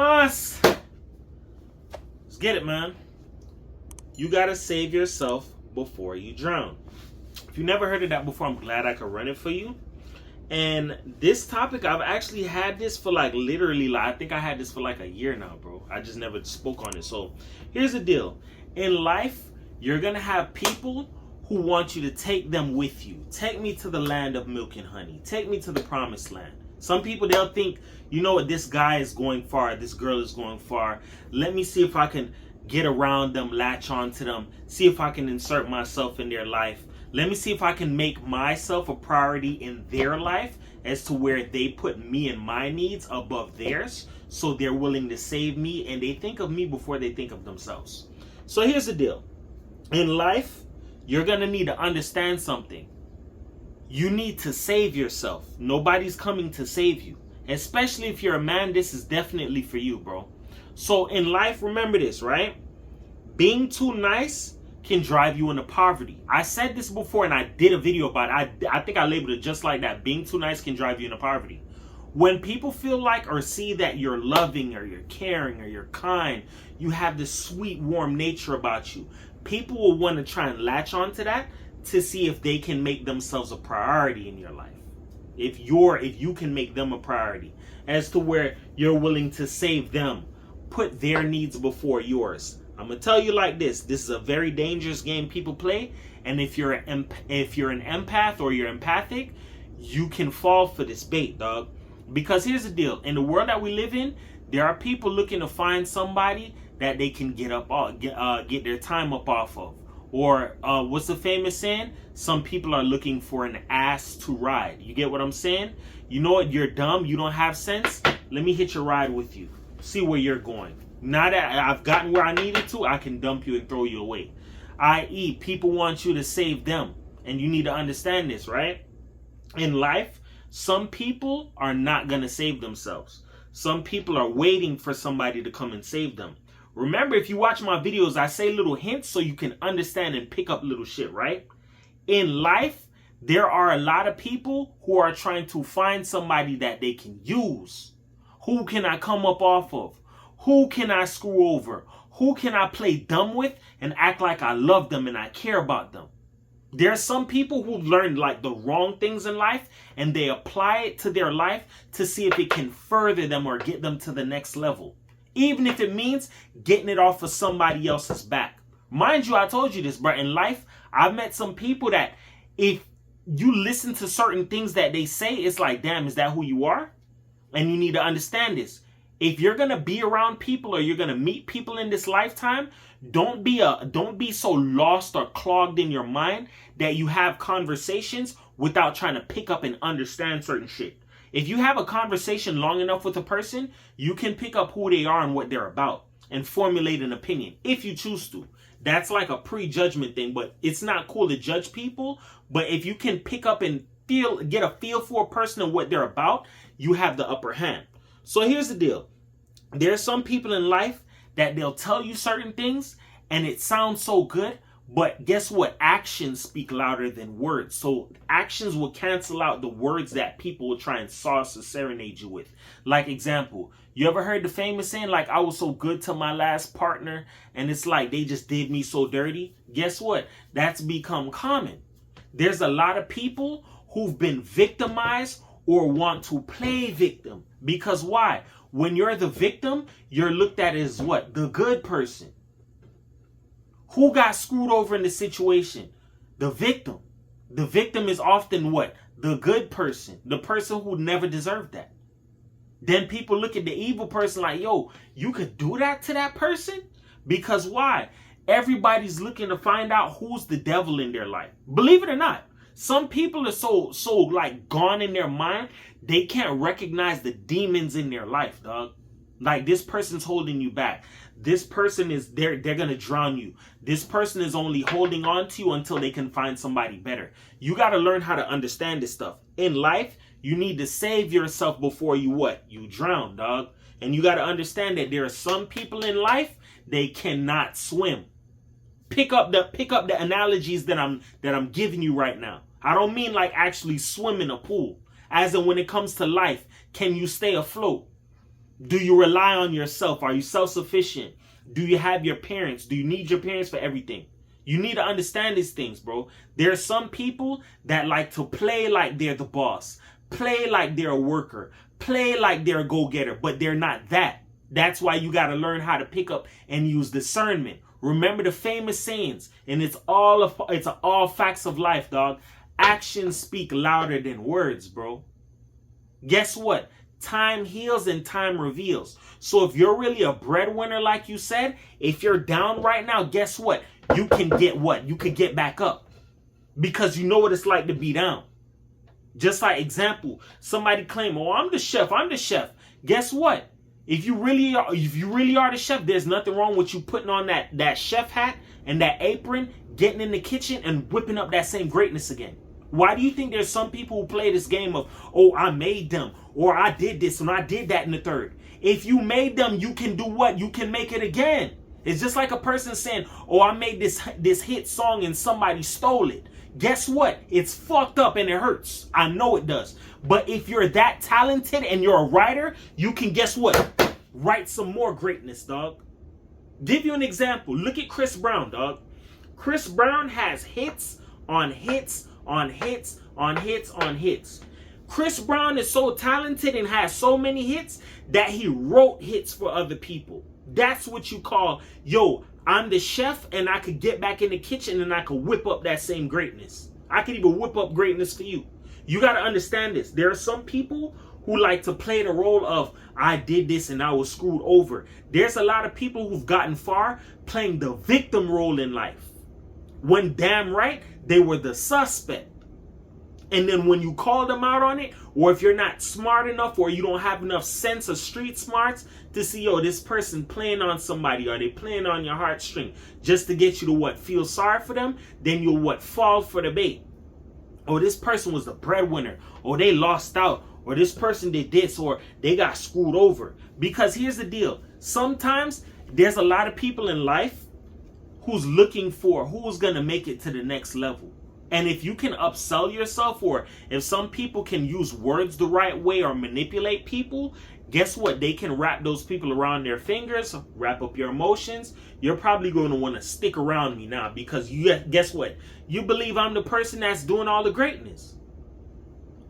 Let's get it, man. You gotta save yourself before you drown. If you never heard of that before, I'm glad I could run it for you. And this topic, I've actually had this for literally, I think I had this for a year now, bro. I just never spoke on it. So here's the deal. In life, you're gonna have people who want you to take them with you. Take me to the land of milk and honey. Take me to the promised land. Some people, they'll think, you know what, this guy is going far, this girl is going far. Let me see if I can get around them, latch on to them, see if I can insert myself in their life. Let me see if I can make myself a priority in their life as to where they put me and my needs above theirs, so they're willing to save me and they think of me before they think of themselves. So here's the deal. In life, you're going to need to understand something. You need to save yourself. Nobody's coming to save you. Especially if you're a man, this is definitely for you, bro. So in life, remember this, right? Being too nice can drive you into poverty. I said this before and I did a video about it. I think I labeled it just like that. Being too nice can drive you into poverty. When people feel like or see that you're loving or you're caring or you're kind, you have this sweet, warm nature about you, people will want to try and latch onto that to see if they can make themselves a priority in your life. If you can make them a priority, as to where you're willing to save them, put their needs before yours. I'm gonna tell you like this is a very dangerous game people play, and if you're an empath or you're empathic, you can fall for this bait, dog. Because here's the deal. In the world that we live in, there are people looking to find somebody that they can get their time up off of. Or what's the famous saying? Some people are looking for an ass to ride. You get what I'm saying? You know what? You're dumb. You don't have sense. Let me hitch a ride with you. See where you're going. Now that I've gotten where I needed to, I can dump you and throw you away. I.e., people want you to save them. And you need to understand this, right? In life, some people are not going to save themselves. Some people are waiting for somebody to come and save them. Remember, if you watch my videos, I say little hints so you can understand and pick up little shit, right? In life, there are a lot of people who are trying to find somebody that they can use. Who can I come up off of? Who can I screw over? Who can I play dumb with and act like I love them and I care about them? There are some people who learn the wrong things in life and they apply it to their life to see if it can further them or get them to the next level. Even if it means getting it off of somebody else's back. Mind you, I told you this, bro. In life, I've met some people that if you listen to certain things that they say, it's like, damn, is that who you are? And you need to understand this. If you're going to be around people or you're going to meet people in this lifetime, don't be so lost or clogged in your mind that you have conversations without trying to pick up and understand certain shit. If you have a conversation long enough with a person, you can pick up who they are and what they're about and formulate an opinion if you choose to. That's like a prejudgment thing, but it's not cool to judge people. But if you can pick up and get a feel for a person and what they're about, you have the upper hand. So here's the deal. There's some people in life that they'll tell you certain things and it sounds so good, but guess what? Actions speak louder than words. So actions will cancel out the words that people will try and sauce or serenade you with. Like example, you ever heard the famous saying I was so good to my last partner and it's like they just did me so dirty? Guess what? That's become common. There's a lot of people who've been victimized or want to play victim. Because why? When you're the victim, you're looked at as what? The good person. Who got screwed over in the situation? The victim. The victim is often what? The good person. The person who never deserved that. Then people look at the evil person like, yo, you could do that to that person? Because why? Everybody's looking to find out who's the devil in their life. Believe it or not. Some people are so gone in their mind, they can't recognize the demons in their life, dog. Like, this person's holding you back. This person is, they're going to drown you. This person is only holding on to you until they can find somebody better. You got to learn how to understand this stuff. In life, you need to save yourself before you what? You drown, dog. And you got to understand that there are some people in life, they cannot swim. Pick up the analogies that I'm giving you right now. I don't mean actually swim in a pool. As in when it comes to life, can you stay afloat? Do you rely on yourself? Are you self-sufficient? Do you have your parents? Do you need your parents for everything? You need to understand these things, bro. There are some people that like to play like they're the boss, play like they're a worker, play like they're a go-getter, but they're not that. That's why you got to learn how to pick up and use discernment. Remember the famous sayings, and it's all facts of life, dog. Actions speak louder than words, bro. Guess what? Time heals and time reveals. So if you're really a breadwinner, like you said, if you're down right now, guess what? You can get what? You can get back up because you know what it's like to be down. Just like example, somebody claim, "Oh, I'm the chef. I'm the chef." Guess what? If you really are the chef, there's nothing wrong with you putting on that chef hat and that apron, getting in the kitchen and whipping up that same greatness again. Why do you think there's some people who play this game of, "Oh, I made them," or "I did this and I did that in the third"? If you made them, you can do what? You can make it again. It's just like a person saying, "Oh, I made this hit song and somebody stole it." Guess what? It's fucked up and it hurts. I know it does. But if you're that talented and you're a writer, you can, guess what? Write some more greatness, dog. Give you an example. Look at Chris Brown, dog. Chris Brown has hits on hits on hits on hits on hits. Chris Brown is so talented and has so many hits that he wrote hits for other people. That's what you call, "Yo, I'm the chef and I could get back in the kitchen and I could whip up that same greatness. I could even whip up greatness for you." You got to understand this. There are some people who like to play the role of, "I did this and I was screwed over." There's a lot of people who've gotten far playing the victim role in life, when damn right they were the suspect. And then when you call them out on it, or if you're not smart enough or you don't have enough sense of street smarts to see, "Yo, this person playing on somebody, or they playing on your heartstring just to get you to what? Feel sorry for them," then you'll what? Fall for the bait. "Oh, this person was the breadwinner," or "they lost out," or "this person did this," or "they got screwed over." Because here's the deal. Sometimes there's a lot of people in life who's looking for who's going to make it to the next level. And if you can upsell yourself, or if some people can use words the right way or manipulate people, guess what? They can wrap those people around their fingers, wrap up your emotions. You're probably going to want to stick around me now because guess what? You believe I'm the person that's doing all the greatness.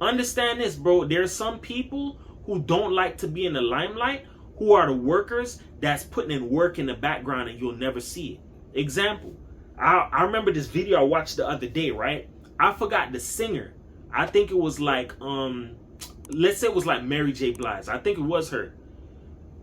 Understand this, bro. There's some people who don't like to be in the limelight, who are the workers that's putting in work in the background and you'll never see it. Example. I remember this video I watched the other day, right? I forgot the singer. I think it was like, let's say it was like Mary J. Blige. I think it was her.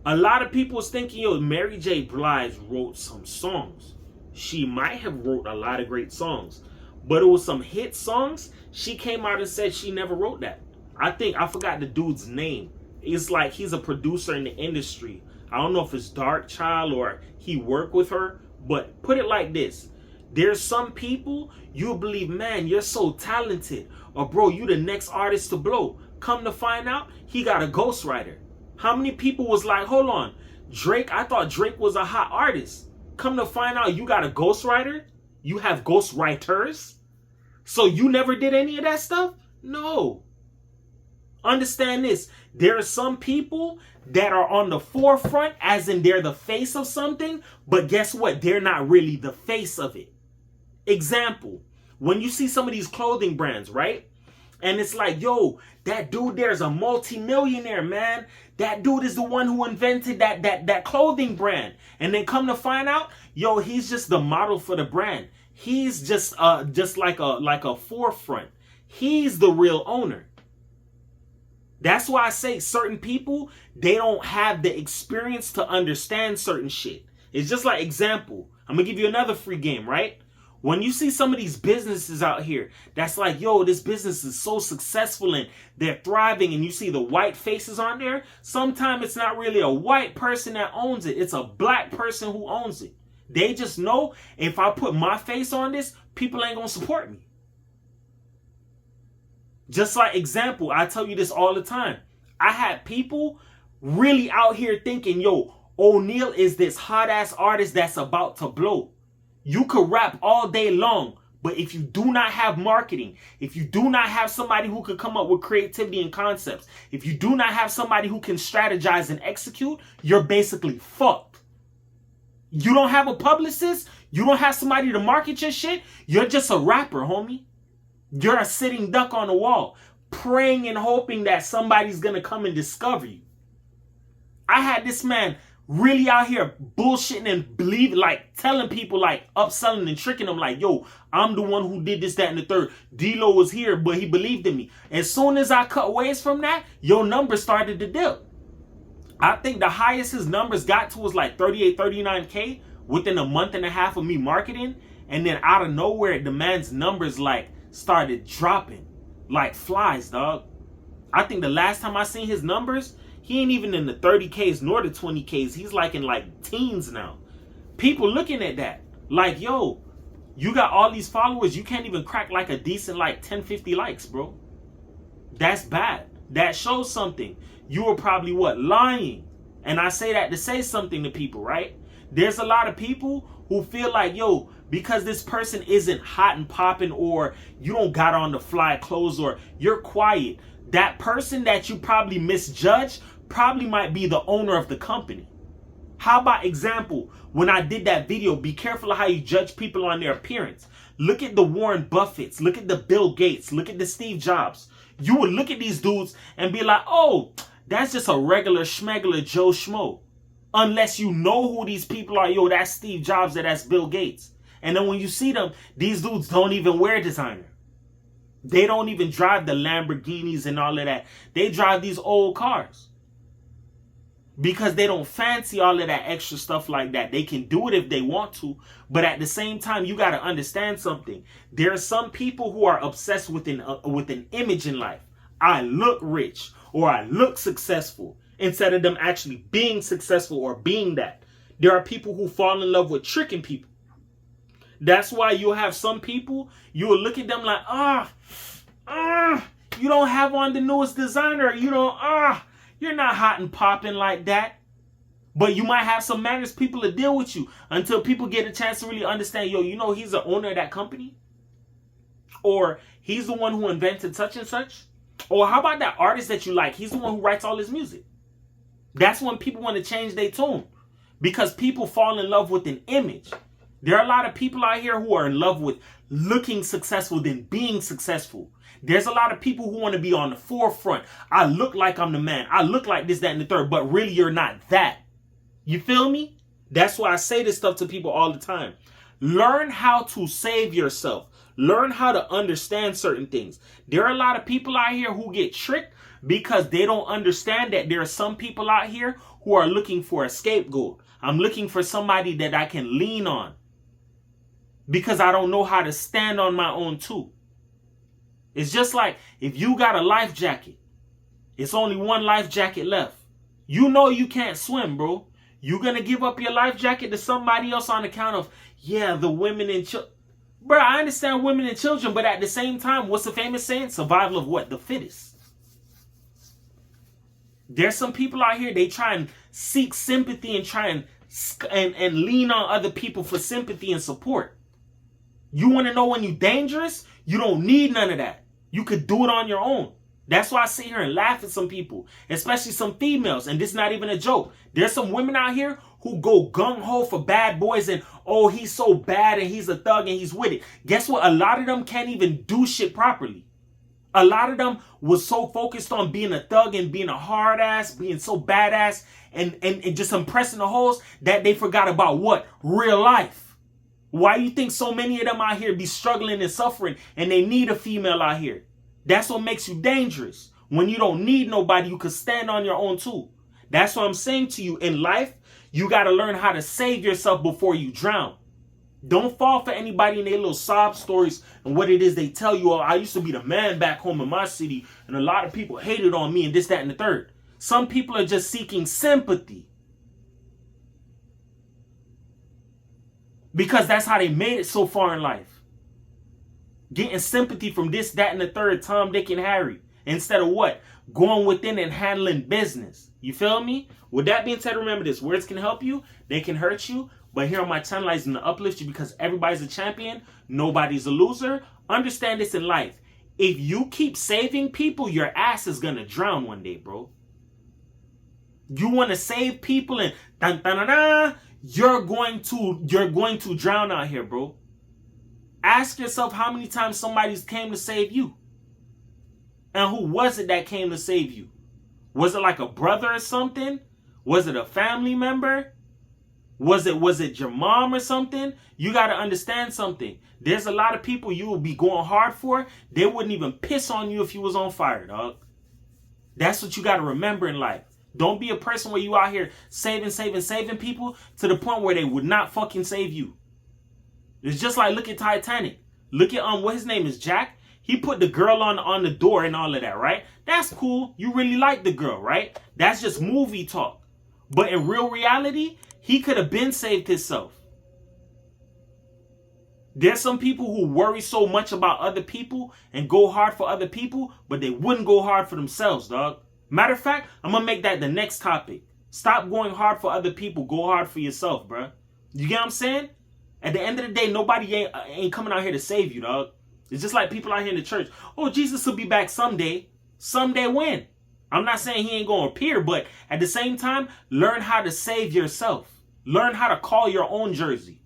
A lot of people was thinking, "Yo, Mary J. Blige wrote some songs." She might have wrote a lot of great songs, but it was some hit songs. She came out and said she never wrote that. I forgot the dude's name. It's like he's a producer in the industry. I don't know if it's Dark Child or he worked with her, but put it like this. There's some people you believe, "Man, you're so talented," or "Bro, you the next artist to blow." Come to find out, he got a ghostwriter. How many people was like, "Hold on, Drake, I thought Drake was a hot artist." Come to find out, you got a ghostwriter? You have ghostwriters? So you never did any of that stuff? No. Understand this. There are some people that are on the forefront, as in they're the face of something, but guess what? They're not really the face of it. Example, when you see some of these clothing brands, right? And it's like, "Yo, that dude there's a multi-millionaire, man. That dude is the one who invented that clothing brand." And then come to find out, "Yo, he's just the model for the brand. He's just like a forefront. He's the real owner." That's why I say certain people, they don't have the experience to understand certain shit. It's just like, example, I'm gonna give you another free game, right? When you see some of these businesses out here, that's like, "Yo, this business is so successful and they're thriving," and you see the white faces on there, sometimes it's not really a white person that owns it. It's a black person who owns it. They just know, if I put my face on this, people ain't gonna support me. Just like example, I tell you this all the time. I had people really out here thinking, "Yo, O'Neal is this hot ass artist that's about to blow." You could rap all day long, But if you do not have marketing, if you do not have somebody who could come up with creativity and concepts, if you do not have somebody who can strategize and execute, you're basically fucked. You don't have a publicist, you don't have somebody to market your shit, you're just a rapper, homie. You're a sitting duck on the wall, praying and hoping that somebody's gonna come and discover you. I had this man really out here bullshitting and believing, like telling people, like upselling and tricking them, like, yo, I'm the one who did this, that, and the third. D-Lo was here, but he believed in me. As soon as I cut ways from that, your numbers started to dip. I think the highest his numbers got to was like 38, 39K within a month and a half of me marketing. And then out of nowhere, the man's numbers like started dropping like flies, dog. I think the last time I seen his numbers, he ain't even in the 30Ks nor the 20Ks. He's like in like teens now. People looking at that like, yo, you got all these followers. You can't even crack like a decent like 10, 50 likes, bro. That's bad. That shows something. You were probably what? Lying. And I say that to say something to people, right? There's a lot of people who feel like, yo, because this person isn't hot and popping, or you don't got on the fly clothes, or you're quiet, that person that you probably misjudged probably might be the owner of the company. How about example, when I did that video, be careful of how you judge people on their appearance. Look at the Warren Buffetts, look at the Bill Gates, look at the Steve Jobs. You would look at these dudes and be like, oh, that's just a regular schmegular Joe Schmo. Unless you know who these people are. Yo, that's Steve Jobs or that's Bill Gates. And then when you see them, these dudes don't even wear designer. They don't even drive the Lamborghinis and all of that. They drive these old cars. Because they don't fancy all of that extra stuff like that. They can do it if they want to. But at the same time, you got to understand something. There are some people who are obsessed with an image in life. I look rich or I look successful, instead of them actually being successful or being that. There are people who fall in love with tricking people. That's why you'll have some people, you'll look at them like, you don't have on the newest designer. You don't, you're not hot and popping like that. But you might have some manners people to deal with you until people get a chance to really understand, yo, you know, he's the owner of that company. Or he's the one who invented such and such. Or how about that artist that you like? He's the one who writes all his music. That's when people want to change their tune. Because people fall in love with an image. There are a lot of people out here who are in love with looking successful than being successful. There's a lot of people who want to be on the forefront. I look like I'm the man. I look like this, that, and the third. But really, you're not that. You feel me? That's why I say this stuff to people all the time. Learn how to save yourself. Learn how to understand certain things. There are a lot of people out here who get tricked because they don't understand that there are some people out here who are looking for a scapegoat. I'm looking for somebody that I can lean on because I don't know how to stand on my own too. It's just like if you got a life jacket, it's only one life jacket left. You know you can't swim, bro. You're going to give up your life jacket to somebody else on account of, yeah, the women and children. Bro, I understand women and children, but at the same time, what's the famous saying? Survival of what? The fittest. There's some people out here, they try and seek sympathy and try and lean on other people for sympathy and support. You want to know when you're dangerous? You don't need none of that. You could do it on your own. That's why I sit here and laugh at some people, especially some females. And this is not even a joke. There's some women out here who go gung-ho for bad boys and, oh, he's so bad and he's a thug and he's with it. Guess what? A lot of them can't even do shit properly. A lot of them was so focused on being a thug and being a hard ass, being so badass and just impressing the hoes that they forgot about what? Real life. Why you think so many of them out here be struggling and suffering and they need a female out here? That's what makes you dangerous. When you don't need nobody, you can stand on your own too. That's what I'm saying to you. In life, you got to learn how to save yourself before you drown. Don't fall for anybody in their little sob stories and what it is they tell you. Oh, I used to be the man back home in my city and a lot of people hated on me and this, that, and the third. Some people are just seeking sympathy. Because that's how they made it so far in life. Getting sympathy from this, that, and the third, Tom, Dick, and Harry. Instead of what? Going within and handling business. You feel me? With that being said, remember this. Words can help you. They can hurt you. But here on my channel, I'm going to uplift you because everybody's a champion. Nobody's a loser. Understand this in life. If you keep saving people, your ass is going to drown one day, bro. You want to save people and you're going to drown out here, bro. Ask yourself how many times somebody's came to save you. And who was it that came to save you? Was it like a brother or something? Was it a family member? Was it your mom or something? You got to understand something. There's a lot of people you will be going hard for. They wouldn't even piss on you if you was on fire, dog. That's what you got to remember in life. Don't be a person where you out here saving people to the point where they would not fucking save you. It's just like, look at Titanic. Look at what his name is, Jack. He put the girl on the door and all of that, right? That's cool. You really like the girl, right? That's just movie talk. But in real reality, he could have been saved himself. There's some people who worry so much about other people and go hard for other people, but they wouldn't go hard for themselves, dog. Matter of fact, I'm going to make that the next topic. Stop going hard for other people. Go hard for yourself, bruh. You get what I'm saying? At the end of the day, nobody ain't coming out here to save you, dog. It's just like people out here in the church. Oh, Jesus will be back someday. Someday when? I'm not saying he ain't going to appear, but at the same time, learn how to save yourself. Learn how to call your own jersey.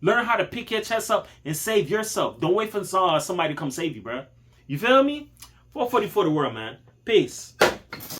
Learn how to pick your chest up and save yourself. Don't wait for somebody to come save you, bro. You feel me? 440 for the world, man. Peace.